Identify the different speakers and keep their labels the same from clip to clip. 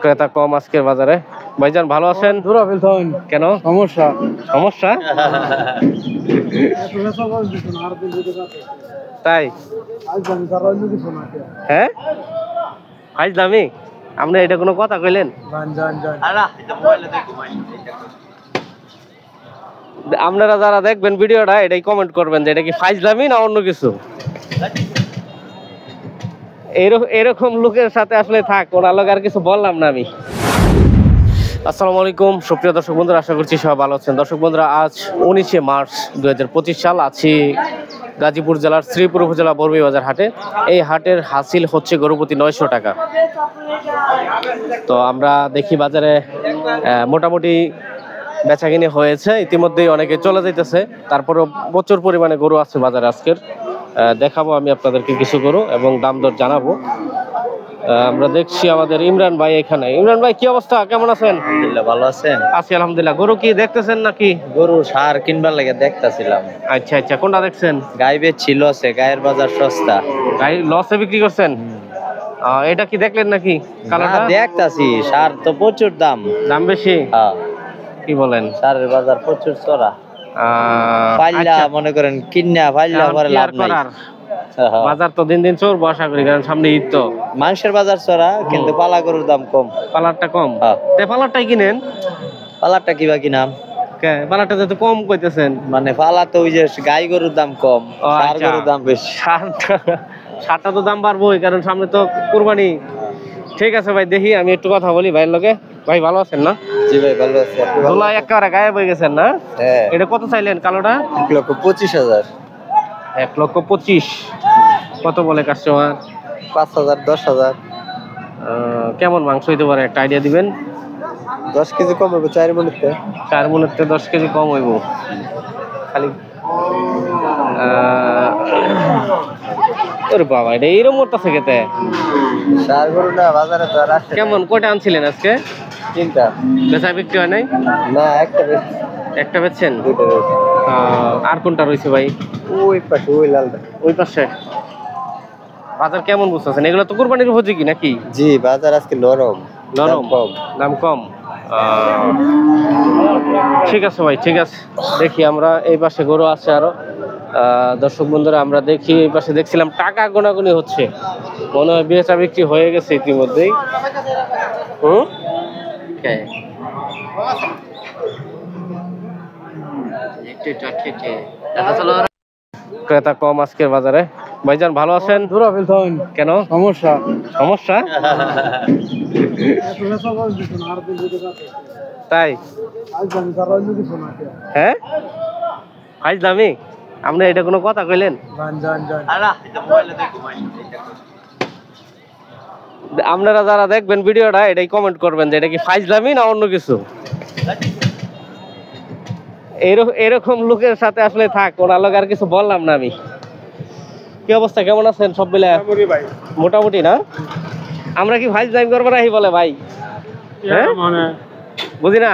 Speaker 1: ক্রেতা কম আজকের বাজারে। ভাইজান ভালো আছেন? কেন সমস্যা? সমস্যা তাই? হ্যাঁ ফাইজ দামি আপনি এটা কোনো কথা কইলেন? আপনারা যারা দেখবেন ভিডিওটা এটাই কমেন্ট করবেন যে এটা কি ফাইজলামি না অন্য কিছু। এরকম লোকের সাথে আসলে থাক, ওরা লোক আর কিছু বললাম না আমি। আসসালামু আলাইকুম সুপ্রিয় দর্শক বন্ধুরা, আশা করছি সবাই ভালো আছেন। দর্শক বন্ধুরা, আজ 19শে মার্চ 2025 সাল, আছি গাজীপুর জেলার শ্রীপুর উপজেলা বর্মি বাজার হাটে। এই হাটের হাসিল হচ্ছে গরুপতি 900 টাকা। তো আমরা দেখি বাজারে মোটামুটি বেচাকিনি হয়েছে, ইতিমধ্যেই অনেকে চলে যাইতেছে, তারপরেও প্রচুর পরিমাণে গরু আছে বাজারে। আজকের দেখাবো আমি আপনাদেরকে কিছু গরু এবং দাম দর জানাবো। আমরা দেখছি আমাদের ইমরান ভাই এখানে। ইমরান ভাই কি অবস্থা, কেমন আছেন?
Speaker 2: আলহামদুলিল্লাহ ভালো আছেন?
Speaker 1: আছি আলহামদুলিল্লাহ। গরু কি দেখতেছেন নাকি?
Speaker 2: গরু সার কিনবার লাগে দেখতাছিলাম।
Speaker 1: আচ্ছা আচ্ছা, কোনটা দেখছেন?
Speaker 2: গাই ছিল আছে, গায়ের বাজার সস্তা।
Speaker 1: গাই লসে বিক্রি করছেন? এটা কি দেখলেন নাকি? কালোটা
Speaker 2: দেখতাছি, সার তো প্রচুর দাম।
Speaker 1: দাম বেশি? কি বলেন?
Speaker 2: সারের বাজার প্রচুর চড়া। পাইলা মনে করেন কিন্না পাইলা পরে লাভ নাই।
Speaker 1: বাজার তো দিন দিন চড়বো আশা করি, কারণ সামনে ঈদ। তো
Speaker 2: মাংসের বাজার চড়া, কিন্তু পালা গরুর দাম কম।
Speaker 1: পালারটা কম? পালারটাই কিনেন? পালারটা
Speaker 2: কিবা কিনাম?
Speaker 1: পালারটা তো কম কইতেছেন।
Speaker 2: মানে পালা তো ওই যে গাই গরুর দাম কম, সার গরুর দাম বেশি।
Speaker 1: সারটা তো দাম বাড়বোই, কারণ সামনে তো কুরবানি। ঠিক আছে ভাই, দেখি আমি একটু কথা বলি ভাইয়ের লগে। ভাই ভালো আছেন না?
Speaker 2: জি ভাই ভালো আছি।
Speaker 1: ধুলা একেবারে গায়েব হয়ে গেছেন না? এটা কত চাইলেন কালোটা?
Speaker 2: 1,25,000।
Speaker 1: 1,25,000। কত বলে কাস্টমার?
Speaker 2: 5,000 10,000।
Speaker 1: কেমন মাংস হইতে পারে একটা আইডিয়া দিবেন?
Speaker 2: 10 কেজি কম হইব 4 মণেতে।
Speaker 1: 4 মণেতে 10 কেজি কম হইব খালি। ওরে বাবা, এটা এইরকম করতেছে কেতে?
Speaker 2: সার গরু না বাজারে তো আর আসে।
Speaker 1: কেমন কয়টা আনছিলেন আজকে?
Speaker 2: 3টা।
Speaker 1: বেচা বিক্রি হয় নাই?
Speaker 2: না, একটা বেচছি।
Speaker 1: একটা বেচছেন?
Speaker 2: 2টা বেচছি।
Speaker 1: আর কোনটা রয়েছে ভাই?
Speaker 2: ওই পাশে, ওই লালটা।
Speaker 1: ওই পাশে। বাজার কেমন বুঝতেছেন? এগুলো তো কুরবানির উপযোগী নাকি?
Speaker 2: জি, বাজার আজকে নরম।
Speaker 1: নরম, দাম কম। ঠিক আছে ভাই, ঠিক আছে। দেখি আমরা এই পাশে গরু আছে আরো। দর্শক বন্ধুরা, আমরা দেখি এই পাশে দেখছিলাম টাকা গোনাগুনি হচ্ছে, মনে হয় বেচা বিক্রি হয়ে গেছে ইতিমধ্যেই। ক্রেতা কম আজকের বাজারে। ভাইজান ভালো আছেন? কেন সমস্যা? সমস্যা তাই? হ্যাঁ ফাইজ দামি আপনি এটা কোনো কথা কইলেন? আপনারা যারা দেখবেন ভিডিওটা এটাই কমেন্ট করবেন যে এটা কি ফাইজলামি না অন্য কিছু। এরকম লোকের সাথে আসলে থাক, ওরা লোক আর কিছু বললাম না আমি। কি অবস্থা, কেমন আছেন সব মিলে? মোটামুটি না? আমরা কি ফাইজ দামি করবো না বলে ভাই? বুঝি না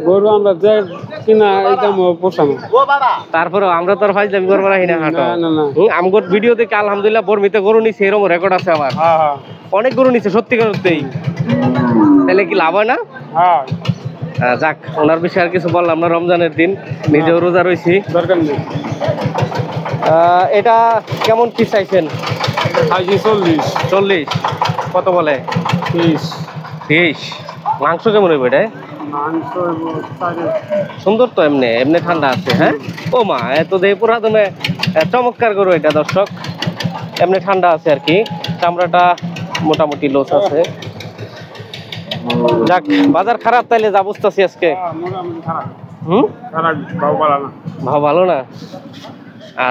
Speaker 1: গরু আমরা যে কিনা একদম পোষানো, তারপরেও আমরা তো আর ফাইজ দামি করবো না। আমগর ভিডিও দেখে আলহামদুলিল্লাহ বর্মিতে গরু নিচ্ছে, এরকম রেকর্ড আছে আমার। অনেক গরু নিচ্ছে সত্যিকার অর্থেই। তাহলে কি লাভ হয় না? যাক, ওনার বিষয়ে আর কিছু বললাম না। রমজানের দিন, নিজেও রোজা রয়েছি, দরকার নেই। এটা কেমন কি চাইছেন? 40। কত বলে? 30। মাংস কেমন হইব এটা? সুন্দর তো, এমনি এমনি ঠান্ডা আছে। হ্যাঁ ও মা, এত দেহ পুরাতনে চমৎকার গরু এটা দর্শক। এমনি ঠান্ডা আছে আর কি, চামড়াটা মোটামুটি লোস আছে। যাক, বাজার খারাপ তাইলে যা বুঝতেছি আজকে। ভাও ভালো না?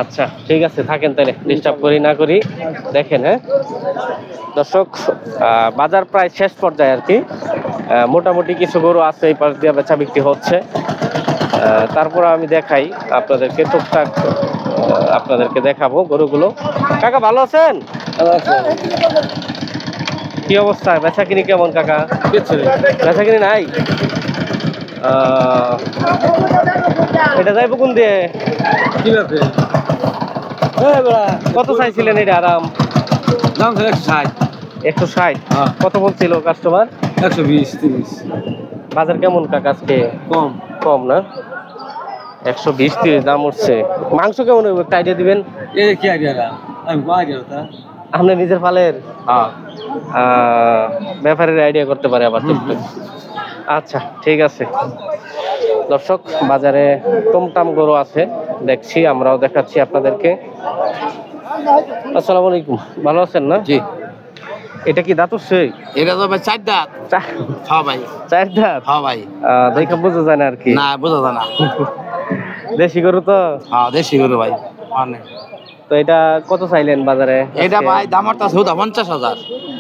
Speaker 1: আচ্ছা ঠিক আছে, থাকেন তাহলে, ডিস্টার্ব করি না করি। দেখেন হ্যাঁ দর্শক, বাজার প্রায় শেষ পর্যায়ে আর কি। মোটামুটি কিছু গরু আছে এই পাশ দিয়ে বেচা বিক্রি হচ্ছে। তারপর আমি দেখাই আপনাদেরকে, টুকটাক আপনাদেরকে দেখাবো গরুগুলো। কাকা ভালো আছেন? কি অবস্থা, বেচা কিনি কেমন কাকা? বেচা কিনি নাই? এটা যাইব কোন দিয়ে? কত চাইছিলেন এটা? আরাম দাম 160। 160 কত বলছিল কাস্টমার?
Speaker 3: 120-30
Speaker 1: বাজার কেমন কাকা আজকে?
Speaker 3: কম
Speaker 1: কম না, 120-30 দাম উঠছে। মাংস কেমন হবে একটা আইডিয়া দিবেন?
Speaker 3: এই কি আইডিয়া আমি আইডিয়া তা
Speaker 1: আপনি নিজের ফালের?
Speaker 3: হ্যাঁ
Speaker 1: ব্যাপারের আইডিয়া করতে পারে আবার টুকটাক। আচ্ছা ঠিক আছে দর্শক, বাজারে টমটাম গরু আছে দেখছি, আমরাও দেখাচ্ছি আপনাদেরকে। আসসালামু আলাইকুম, ভালো আছেন না?
Speaker 3: জি।
Speaker 1: এটা কি দাঁত উঠছে?
Speaker 3: এটা তো ভাই 4 দাঁত। হ্যাঁ ভাই
Speaker 1: 4 দাঁত?
Speaker 3: হ্যাঁ ভাই।
Speaker 1: দেখা বোঝা যায় না আর কি।
Speaker 3: না বোঝা যায় না।
Speaker 1: দেশি গরু তো?
Speaker 3: হ্যাঁ দেশি গরু ভাই। মানে
Speaker 1: তো এটা কত চাইলেন বাজারে?
Speaker 3: এটা ভাই দাম আছে 50,000,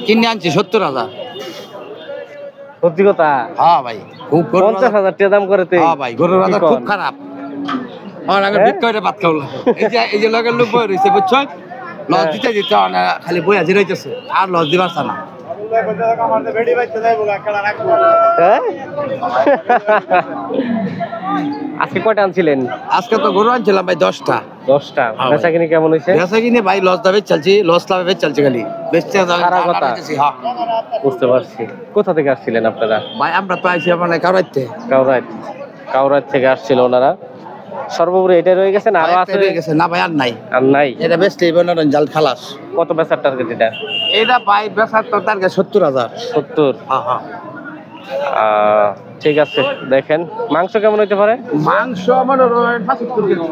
Speaker 3: কিনে আনছি 70,000।
Speaker 1: সত্যি কথা?
Speaker 3: হ্যাঁ ভাই খুব
Speaker 1: 50,000 টাকা দাম করেতে?
Speaker 3: হ্যাঁ ভাই গরুর বাজার খুব খারাপ। আর আগে বিক্রয়টা বাদ খাওলা। এই যে লগের লোক বই রইছে বুঝছো, লস দিতে দিতে খালি বই আজি রইতেছে, আর লস দিবার না।
Speaker 1: আজকে কয়টা আনছিলেন?
Speaker 3: আজকে তো গরু আনছিলাম ভাই 10টা।
Speaker 1: 10টা? বেচা কিনে কেমন হয়েছে?
Speaker 3: বেচা কিনে ভাই লস দাবে চলছে, লস লাভে চলছে খালি বেচতে
Speaker 1: সারা কথা।
Speaker 3: হ্যাঁ
Speaker 1: বুঝতে পারছি। কোথা থেকে আসছিলেন আপনারা?
Speaker 3: ভাই আমরা তো আইছি মানে কাউরাইতে।
Speaker 1: কাউরাত থেকে আসছিল ওনারা। সর্বোপরি এটা রয়ে গেছে না আরো আছে?
Speaker 3: রয়ে গেছে না ভাই, আর নাই।
Speaker 1: আর নাই?
Speaker 3: এটা বেচতেই বলেন জাল খালাস।
Speaker 1: কত বেচার টার্গেট এটা?
Speaker 3: এটা ভাই বেচার তো টার্গেট 70,000।
Speaker 1: 70?
Speaker 3: হ্যাঁ হ্যাঁ
Speaker 1: ঠিক আছে দেখেন মাংস কেমন হইতে পারে?
Speaker 3: মাংস আমার 75 কেজি।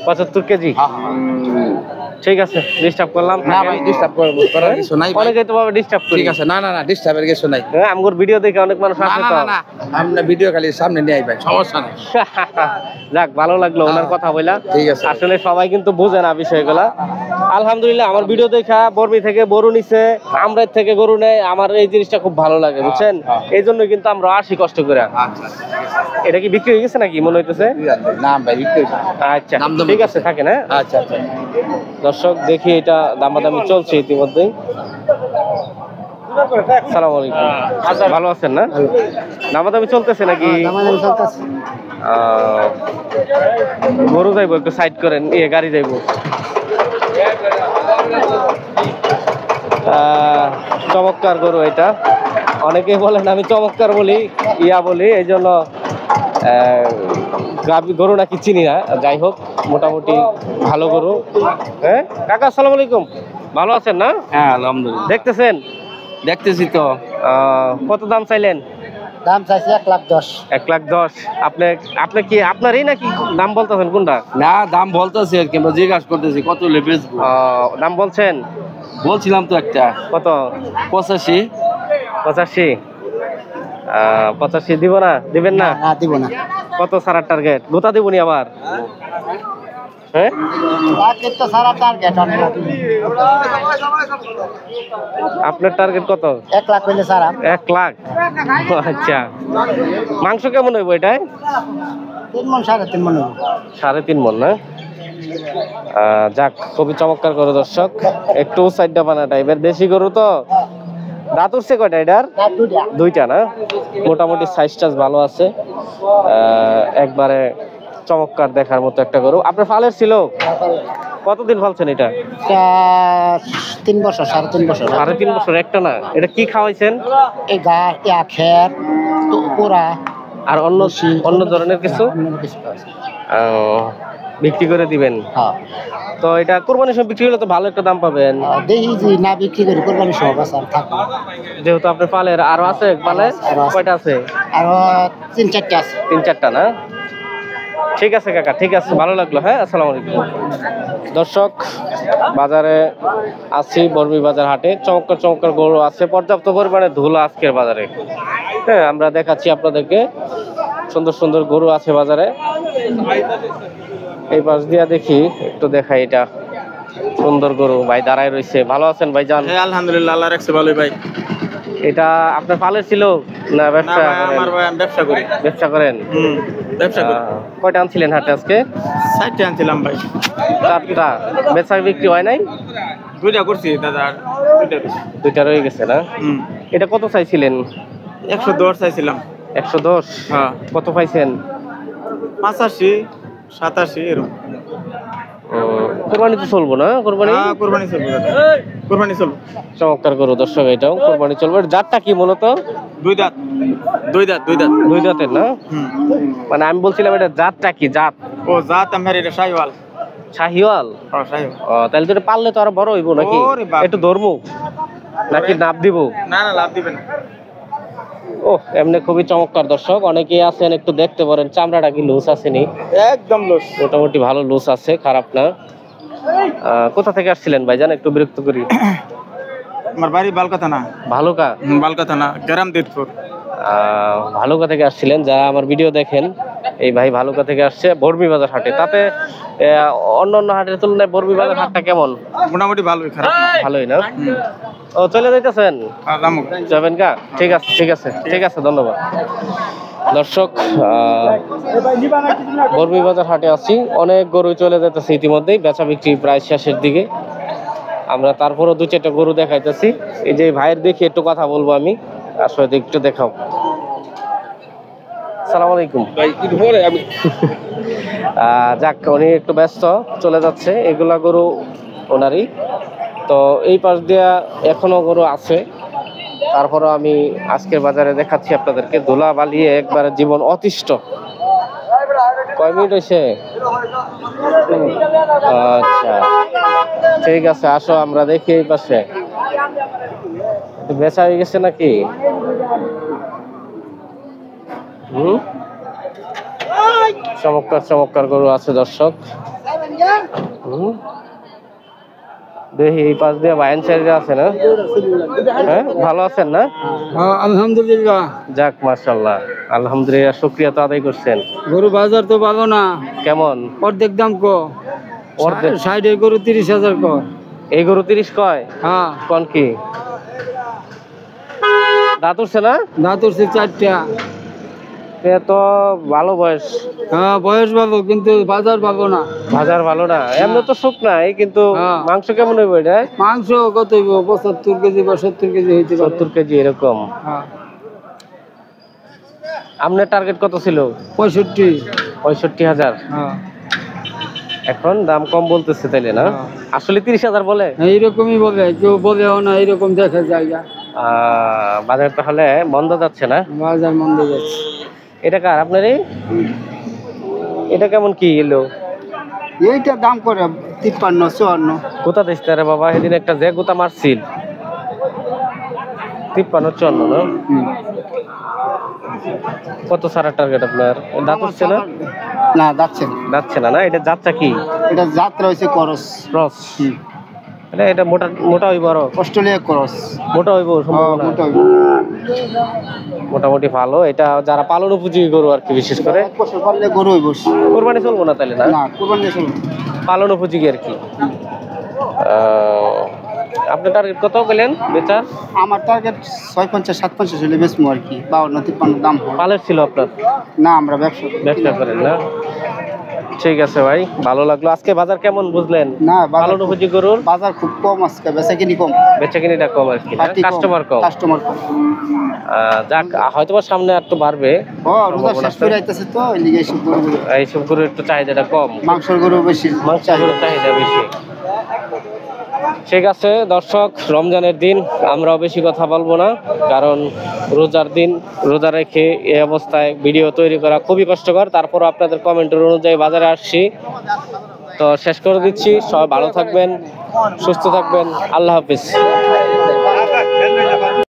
Speaker 1: 75 কেজি? ঠিক আছে, ডিস্টার্ব করলাম
Speaker 3: না ভাই ডিস্টার্ব করার কিছু নাই ভাই।
Speaker 1: অনেকে তো ভাবে ডিস্টার্ব করি।
Speaker 3: ঠিক আছে, না না না ডিস্টার্বের কিছু নাই।
Speaker 1: হ্যাঁ আমগোর ভিডিও দেখে অনেক মানুষ আসে তো।
Speaker 3: না না আমরা ভিডিও খালি সামনে নিয়ে আই ভাই, সমস্যা নাই।
Speaker 1: যাক ভালো লাগলো ওনার কথা বলা।
Speaker 3: ঠিক আছে।
Speaker 1: আসলে সবাই কিন্তু বোঝে না বিষয়গুলা। আলহামদুলিল্লাহ আমার ভিডিও দেখা বর্মি থেকে গরু নিছে, আমরাই থেকে গরু নেয়, আমার এই জিনিসটা খুব ভালো লাগে বুঝছেন। এই জন্য কিন্তু আমরা আসি কষ্ট করে।
Speaker 3: আচ্ছা
Speaker 1: এটা কি বিক্রি হয়ে গেছে নাকি মনে হইতেছে?
Speaker 3: না ভাই বিক্রি।
Speaker 1: আচ্ছা ঠিক আছে থাকেন। হ্যাঁ
Speaker 3: আচ্ছা আচ্ছা
Speaker 1: দর্শক দেখি এটা দামাদামি চলছে ইতিমধ্যেই। আসসালামু আলাইকুম, ভালো আছেন না? দামাদামি চলতেছে নাকি? গরু যাইবো একটু সাইড করেন, গাড়ি যাইবো। চমৎকার গরু এটা, অনেকেই বলেন আমি চমৎকার বলি বলি, এই জন্য গরু নাকি চিনি না। যাই হোক মোটামুটি ভালো গরু। হ্যাঁ কাকা আসসালামু আলাইকুম, ভালো আছেন না?
Speaker 3: হ্যাঁ আলহামদুলিল্লাহ।
Speaker 1: দেখতেছেন?
Speaker 3: দেখতেছি তো।
Speaker 1: কত দাম চাইলেন?
Speaker 2: দাম চাইছে 1,10,000।
Speaker 1: 1,10,000? আপনি কি আপনারই নাকি দাম বলতেছেন কোনটা?
Speaker 3: না দাম বলতেছি আর কি, আমরা জিজ্ঞাসা করতেছি কত হলে বেচবো।
Speaker 1: দাম বলছেন?
Speaker 3: বলছিলাম তো একটা।
Speaker 1: কত?
Speaker 3: 85।
Speaker 1: 85? 85 দিব না? দিবেন না?
Speaker 2: না দিব না।
Speaker 1: কত ছাড়ার টার্গেট? গোটা দিবনি আবার? হ্যাঁ
Speaker 2: তো সারা টার্গেট
Speaker 1: আপনার টার্গেট কত?
Speaker 2: 1 লাখ হইলে সারা।
Speaker 1: 1 লাখ? আচ্ছা মাংস কেমন হইব এটাই?
Speaker 2: 3 মণ 3.5 মণ।
Speaker 1: 3.5 মণ না? যাক খুবই চমৎকার গরু দর্শক, একটু সাইডটা বানা টাইপের দেশি গরু তো। দাঁত উঠছে কয়টা এটার? 2টা না? মোটামুটি সাইজ টাইজ ভালো আছে, একবারে চমৎকার দেখার মতো একটা গরু। আপনার ফালের ছিল? কতদিন ফালছেন এটা?
Speaker 2: 3 বছর 3.5 বছর।
Speaker 1: 3.5 বছর? একটা না? এটা কি খাওয়াইছেন?
Speaker 2: এই গা খের তো পোড়া
Speaker 1: আর অন্য ধরনের কিছু বিক্রি করে দিবেন?
Speaker 2: হ্যাঁ।
Speaker 1: তো এটা কোরবানির সময় বিক্রি হলে তো ভালো একটা দাম পাবেন।
Speaker 2: দেখি যে না বিক্রি করি কোরবানি সহ বাজার থাকবে।
Speaker 1: যেহেতু আপনার পালের আরো আছে, পালে কয়টা আছে?
Speaker 2: আরো 3-4টা আছে।
Speaker 1: 3-4টা না? ঠিক আছে কাকা, ঠিক আছে, ভালো লাগলো। হ্যাঁ আসসালামু আলাইকুম। দর্শক বাজারে আছি, বর্মি বাজার হাটে। চমৎকার গরু আছে, পর্যাপ্ত পরিমাণে ধুলা আজকের বাজারে। হ্যাঁ আমরা দেখাচ্ছি আপনাদেরকে, সুন্দর গরু আছে বাজারে। এই পাশ দিয়া দেখি, একটু দেখাই। এটা সুন্দর গরু, ভাই দাঁড়ায় রয়েছে। ভালো আছেন ভাই? জান
Speaker 3: আলহামদুলিল্লাহ, আল্লাহ রাখছে ভালোই ভাই।
Speaker 1: এটা আপনার পালের ছিল না ব্যবসা?
Speaker 3: আমার ভাই আমি ব্যবসা করি।
Speaker 1: ব্যবসা করেন?
Speaker 3: ব্যবসা করি।
Speaker 1: কয়টা আনছিলেন হাটে আজকে?
Speaker 3: 60টা আনছিলাম ভাই।
Speaker 1: 4টা? বেচা বিক্রি হয় নাই?
Speaker 3: 2টা করছি দাদা,
Speaker 1: 2টা রয়ে গেছে না? এটা কত চাইছিলেন?
Speaker 3: 110 চাইছিলাম।
Speaker 1: 110?
Speaker 3: হ্যাঁ।
Speaker 1: কত পাইছেন?
Speaker 3: 85-87 এরকম।
Speaker 1: কোরবানি তো চলবো না? কোরবানি
Speaker 3: কোরবানি চলবে দাদা। কোরবানি চলবে।
Speaker 1: চমৎকার গরু দর্শক, এটাও কোরবানি চলবে। এর জাতটা কি মূলত?
Speaker 3: দুই দাঁত।
Speaker 1: দুই দাঁতের না? মানে আমি বলছিলাম এটা জাতটা কি? জাত
Speaker 3: ও জাত আমার এটা শাহিওয়াল।
Speaker 1: শাহিওয়াল? ও তাহলে তো এটা পাললে তো আরো বড় হইব নাকি?
Speaker 3: ওরে বাপ।
Speaker 1: একটু ধরবো নাকি নাপ দিব?
Speaker 3: না লাভ দিবে না।
Speaker 1: ও এমনি খুবই চমৎকার দর্শক, অনেকেই আছেন একটু দেখতে পারেন চামড়াটা কি লুজ আসেনি?
Speaker 3: একদম লস।
Speaker 1: মোটামুটি ভালো লুজ আছে, খারাপ না। কোথা থেকে আসছিলেন ভাইজান, একটু বিরক্ত করি?
Speaker 3: আমার বাড়ি বালকা থানা।
Speaker 1: ভালুকা?
Speaker 3: বালকা থানা, গ্রাম দেবপুর।
Speaker 1: ভালুকা থেকে আসছিলেন। যারা আমার ভিডিও দেখেন, এই ভাই ভালুকা থেকে আসছে বর্মি বাজার হাটে। তাতে অন্য অন্য হাটের তুলনায় বর্মি বাজার হাটটা কেমন?
Speaker 3: মোটামুটি ভালোই, খারাপ না।
Speaker 1: ভালোই না? ও চলে যাইতেছেন? যাবেন কা? ঠিক আছে ঠিক আছে ঠিক আছে, ধন্যবাদ। দর্শক, বর্মি বাজার হাটে আছি, অনেক গরু চলে যেতেছে ইতিমধ্যেই, বেচা বিক্রি প্রায় শেষের দিকে। আমরা তারপরও দু চারটা গরু দেখাইতেছি। এই যে ভাইয়ের দেখি একটু কথা বলবো আমি, আসলে একটু দেখাও। আসসালামু আলাইকুম ভাই। যাক, উনি একটু ব্যস্ত, চলে যাচ্ছে। এগুলা গরু ওনারই তো। এই পাশ দিয়া এখনো গরু আছে। তারপরও আমি আজকের বাজারে দেখাচ্ছি আপনাদেরকে। ধুলা বালিয়ে একবারে জীবন অতিষ্ঠ। কয় মিনিট হয়েছে? আচ্ছা ঠিক আছে, আসো আমরা দেখি এই পাশে। বেচা হয়ে গেছে নাকি? চমৎকার চমৎকার গরু আছে দর্শক। দেখি এই পাশ দিয়ে বায়ান সাইডে আছে না? হ্যাঁ, ভালো আছেন না?
Speaker 2: আলহামদুলিল্লাহ।
Speaker 1: যাক মাশাআল্লাহ, আলহামদুলিল্লাহ, শুকরিয়া তো আদায় করছেন।
Speaker 2: গরু বাজার তো ভালো না।
Speaker 1: কেমন?
Speaker 2: অর্ধেক দাম কো?
Speaker 1: অর্ধেক?
Speaker 2: সাইডে গরু 30,000 কো।
Speaker 1: এই গরু 30 কয়?
Speaker 2: হ্যাঁ।
Speaker 1: কোন কি দাঁত উঠছে না?
Speaker 2: দাঁত উঠছে 4টা।
Speaker 1: এ তো ভালো বয়স।
Speaker 2: হ্যাঁ বয়স ভালো, কিন্তু বাজার ভালো না।
Speaker 1: বাজার ভালো না? এমনি তো সুখ নাই, কিন্তু মাংস কেমন হইব এটা?
Speaker 2: মাংস কত হইব? 75 কেজি বা 70 কেজি হইতে পারে।
Speaker 1: 70 কেজি এরকম।
Speaker 2: হ্যাঁ।
Speaker 1: আপনার টার্গেট কত ছিল?
Speaker 2: 65,000।
Speaker 1: হ্যাঁ। এখন দাম কম বলতেছে তাইলে না? আসলে 30,000 বলে?
Speaker 2: এইরকমই বলে, কেউ বলেও না, এইরকম দেখা যায়।
Speaker 1: বাজার তাহলে বন্ধ যাচ্ছে না?
Speaker 2: বাজার মন্দ যাচ্ছে।
Speaker 1: এটা কার আপনারই? এটা কেমন কি এলো?
Speaker 2: এইটা দাম করে 53, 54।
Speaker 1: কোথা দিচ্ছে রে বাবা? সেদিন একটা যে গোতা মারছিল 53, 54 না? কত সারা টার্গেট আপনার? দাঁত উঠছে না?
Speaker 2: না যাচ্ছে না।
Speaker 1: যাচ্ছে না? না, এটা যাত্রা কি?
Speaker 2: এটা যাত্রা হইছে ক্রস।
Speaker 1: ক্রস? এটা মোটা মোটা হইব, আরো
Speaker 2: অস্ট্রেলিয়া ক্রস।
Speaker 1: মোটা হইব সম্ভাবনা? মোটামুটি ভালো। এটা যারা পালন উপযোগী গরু আর কি, বিশেষ করে
Speaker 2: গরু হইব।
Speaker 1: কোরবানি চলবো না তাহলে? না
Speaker 2: কোরবানি চলবে,
Speaker 1: পালন উপযোগী আর কি। আপনার টার্গেট কত পেলেন বেচার?
Speaker 2: আমার টার্গেট 56, 57 হলে বেচবো আর কি। 52, 53 দাম হয়।
Speaker 1: পালের ছিল আপনার?
Speaker 2: না, আমরা ব্যবসা
Speaker 1: করেন না? ঠিক আছে ভাই, ভালো লাগলো। আজকে বাজার কেমন বুঝলেন?
Speaker 2: না,
Speaker 1: পালন উপযোগী গরুর
Speaker 2: বাজার খুব কম আজকে, বেচাকিনি কম।
Speaker 1: বেচাকিনিটা কম আর কি, কাস্টমার কম। যাক, হয়তো বা সামনে একটু বাড়বে।
Speaker 2: রোজা শেষ করে আইতেছে তো, এই লিগে
Speaker 1: এইসব গরুর একটু চাহিদাটা কম।
Speaker 2: মাংসের গরু বেশি,
Speaker 1: মাংসের গরুর চাহিদা বেশি। ঠিক আছে দর্শক, রমজানের দিন আমরাও বেশি কথা বলবো না, কারণ রোজার দিন রোজা রেখে এই অবস্থায় ভিডিও তৈরি করা খুবই কষ্টকর। তারপর আপনাদের কমেন্টের অনুযায়ী বাজারে আসছি, তো শেষ করে দিচ্ছি। সবাই ভালো থাকবেন, সুস্থ থাকবেন। আল্লাহ হাফিজ।